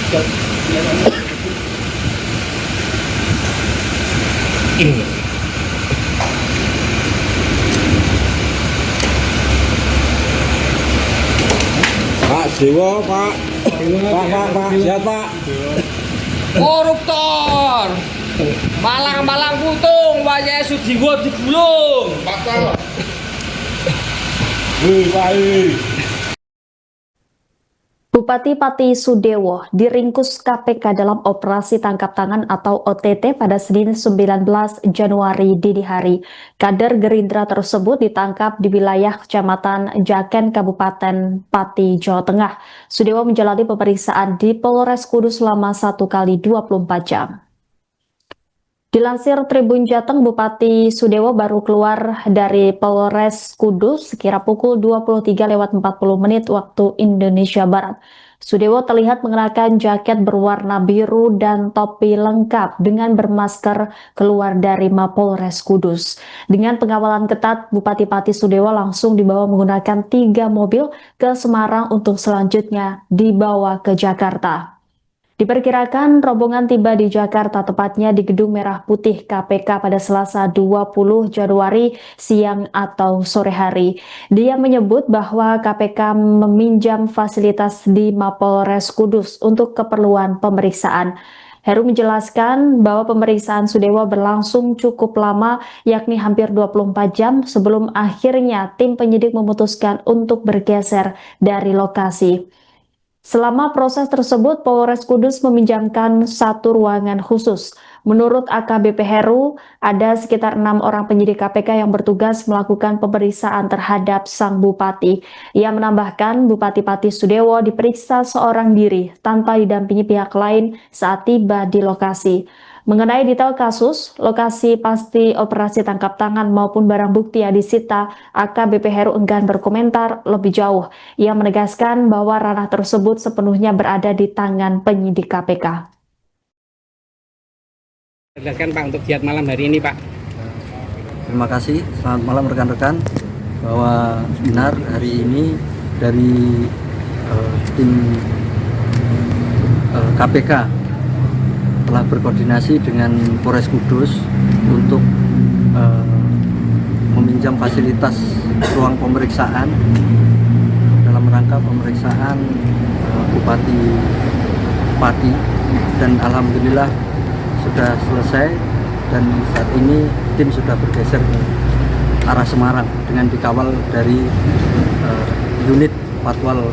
Pak Dewa, Pak. Pak, siap Pak. Koruptor. Malang-malang putung, wajah Sudiwo digulung. Pak. Pak. Bupati Pati Sudewo diringkus KPK dalam operasi tangkap tangan atau OTT pada Senin 19 Januari dini hari. Kader Gerindra tersebut ditangkap di wilayah Kecamatan Jaken, Kabupaten Pati, Jawa Tengah. Sudewo menjalani pemeriksaan di Polres Kudus selama 1 kali 24 jam. Dilansir Tribun Jateng, Bupati Sudewo baru keluar dari Polres Kudus sekira pukul 23:40 waktu Indonesia Barat. Sudewo terlihat mengenakan jaket berwarna biru dan topi lengkap dengan bermasker keluar dari Mapolres Kudus. Dengan pengawalan ketat, Bupati Pati Sudewo langsung dibawa menggunakan 3 mobil ke Semarang untuk selanjutnya dibawa ke Jakarta. Diperkirakan rombongan tiba di Jakarta, tepatnya di Gedung Merah Putih KPK pada Selasa 20 Januari siang atau sore hari. Dia menyebut bahwa KPK meminjam fasilitas di Mapolres Kudus untuk keperluan pemeriksaan. Heru menjelaskan bahwa pemeriksaan Sudewo berlangsung cukup lama, yakni hampir 24 jam sebelum akhirnya tim penyidik memutuskan untuk bergeser dari lokasi. Selama proses tersebut, Polres Kudus meminjamkan 1 ruangan khusus. Menurut AKBP Heru, ada sekitar 6 orang penyidik KPK yang bertugas melakukan pemeriksaan terhadap sang bupati. Ia menambahkan Bupati Pati Sudewo diperiksa seorang diri tanpa didampingi pihak lain saat tiba di lokasi. Mengenai detail kasus, lokasi pasti operasi tangkap tangan maupun barang bukti yang disita, AKBP Heru enggan berkomentar lebih jauh. Ia menegaskan bahwa ranah tersebut sepenuhnya berada di tangan penyidik KPK. Jelaskan Pak untuk giat malam hari ini Pak. Terima kasih, selamat malam rekan-rekan. Bahwa benar hari ini dari tim KPK telah berkoordinasi dengan Polres Kudus untuk meminjam fasilitas ruang pemeriksaan dalam rangka pemeriksaan Bupati Pati, dan alhamdulillah sudah selesai, dan saat ini tim sudah bergeser ke arah Semarang dengan dikawal dari unit Patwal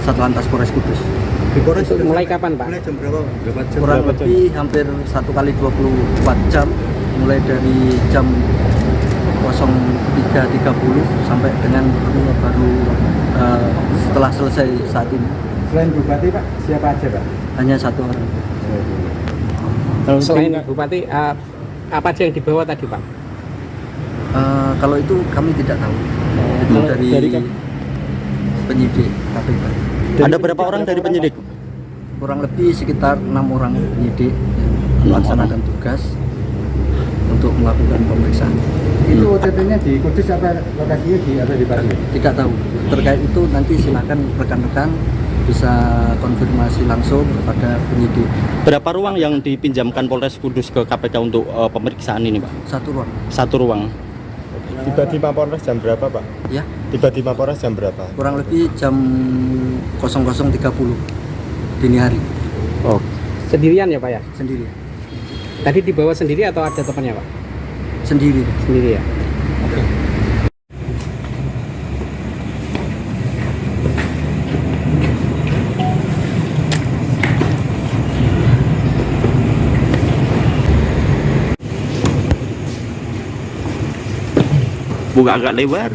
Satlantas Polres Kudus. Di Polres mulai kapan Pak? Mulai jam berapa? Kurang lebih hampir 1 kali 24 jam, mulai dari jam 03.30 sampai dengan baru setelah selesai saat ini. Selain Bupati Pak, siapa aja Pak? Hanya 1 orang. Selain Bupati, apa aja yang dibawa tadi Pak? Kalau itu kami tidak tahu. Itu dari penyidik KPK. Ada berapa orang dari penyidik? Kurang lebih sekitar 6 orang penyidik yang melaksanakan tugas untuk melakukan pemeriksaan. Itu OTT-nya di Kudus apa lokasinya di Pati? Tidak tahu. Terkait itu nanti silakan rekan-rekan bisa konfirmasi langsung kepada penyidik. Berapa ruang yang dipinjamkan Polres Kudus ke KPK untuk pemeriksaan ini Pak? 1 ruang. 1 ruang. Tiba di Mapolres jam berapa Pak? Ya, Tiba di Mapolres jam berapa? kurang lebih jam 00.30 dini hari. Oh, Sendirian ya Pak ya? Sendiri. Tadi dibawa sendiri atau ada temannya Pak? Sendiri. Sendiri ya? buka agak lebar.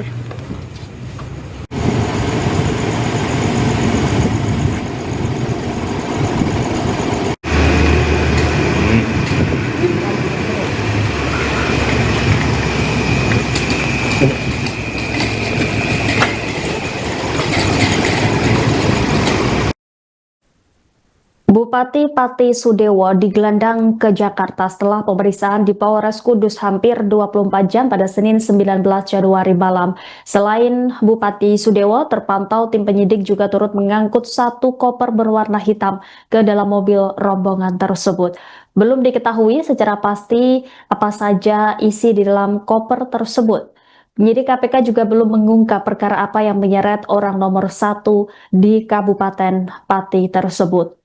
Bupati Pati Sudewo digelandang ke Jakarta setelah pemeriksaan di Polres Kudus hampir 24 jam pada Senin 19 Januari malam. Selain Bupati Sudewo, terpantau tim penyidik juga turut mengangkut satu koper berwarna hitam ke dalam mobil rombongan tersebut. Belum diketahui secara pasti apa saja isi di dalam koper tersebut. Penyidik KPK juga belum mengungkap perkara apa yang menyeret orang nomor 1 di Kabupaten Pati tersebut.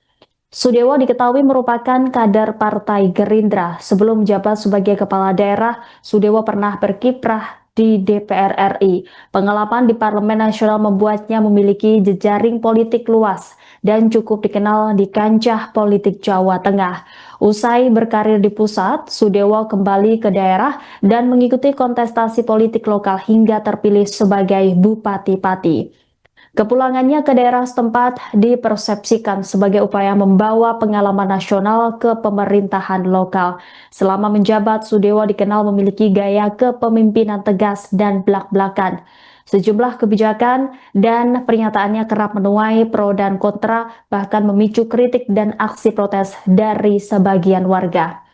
Sudewo diketahui merupakan kader Partai Gerindra. Sebelum menjabat sebagai kepala daerah, Sudewo pernah berkiprah di DPR RI. Pengalaman di Parlemen Nasional membuatnya memiliki jejaring politik luas dan cukup dikenal di kancah politik Jawa Tengah. Usai berkarir di pusat, Sudewo kembali ke daerah dan mengikuti kontestasi politik lokal hingga terpilih sebagai Bupati Pati. Kepulangannya ke daerah setempat dipersepsikan sebagai upaya membawa pengalaman nasional ke pemerintahan lokal. Selama menjabat, Sudewo dikenal memiliki gaya kepemimpinan tegas dan blak-blakan. Sejumlah kebijakan dan pernyataannya kerap menuai pro dan kontra, bahkan memicu kritik dan aksi protes dari sebagian warga.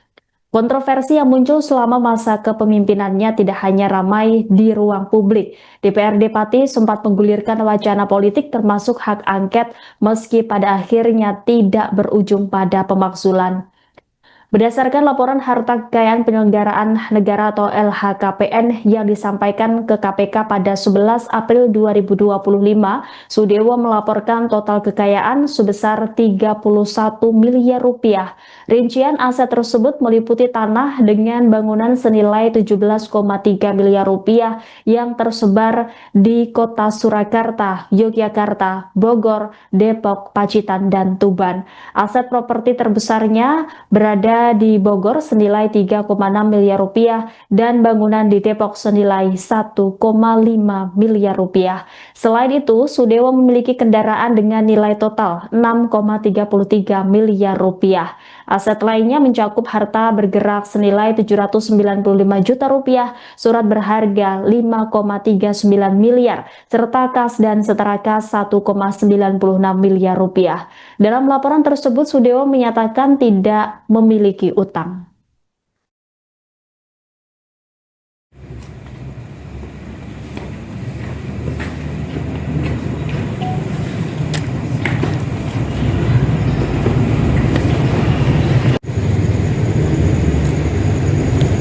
Kontroversi yang muncul selama masa kepemimpinannya tidak hanya ramai di ruang publik. DPRD Pati sempat menggulirkan wacana politik termasuk hak angket meski pada akhirnya tidak berujung pada pemakzulan. Berdasarkan laporan harta kekayaan penyelenggaraan negara atau LHKPN yang disampaikan ke KPK pada 11 April 2025, Sudewo melaporkan total kekayaan sebesar 31 miliar rupiah. Rincian aset tersebut meliputi tanah dengan bangunan senilai 17,3 miliar rupiah yang tersebar di kota Surakarta, Yogyakarta, Bogor, Depok, Pacitan, dan Tuban. Aset properti terbesarnya berada di Bogor senilai 3,6 miliar rupiah dan bangunan di Depok senilai 1,5 miliar rupiah. Selain itu, Sudewo memiliki kendaraan dengan nilai total 6,33 miliar rupiah. Aset lainnya mencakup harta bergerak senilai 795 juta rupiah, surat berharga 5,39 miliar, serta kas dan setara kas 1,96 miliar rupiah. Dalam laporan tersebut, Sudewo menyatakan tidak memiliki utang.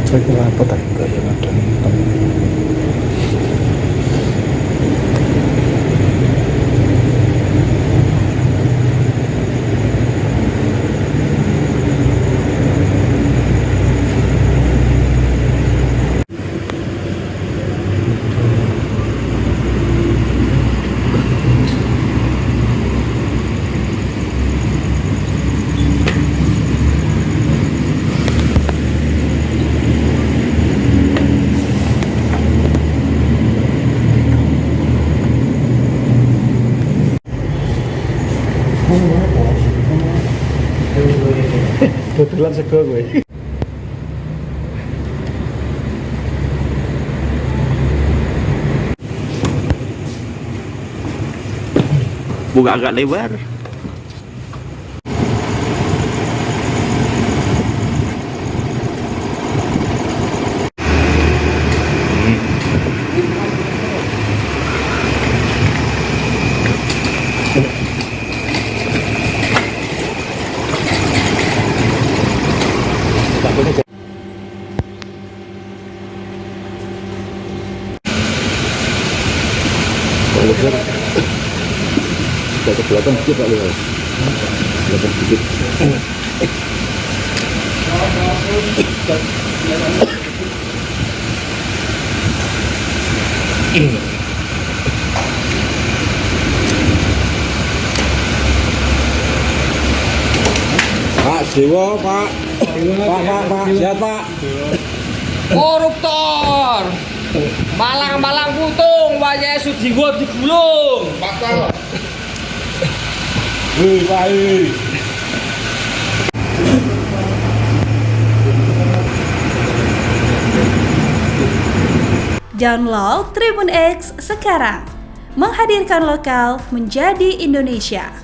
Saya apa tadi yang ada hitam? Kebetulan sego gue. Buka agak lebar. Ke belakang dikit Pak Leo. Belakang dikit. Pak Dewa, Pak. Pak, siap Pak. Koruptor, malang-malang putung, wajah Sudiwo digulung. Bakal. Wih, baik. Download Tribun X sekarang, menghadirkan lokal menjadi Indonesia.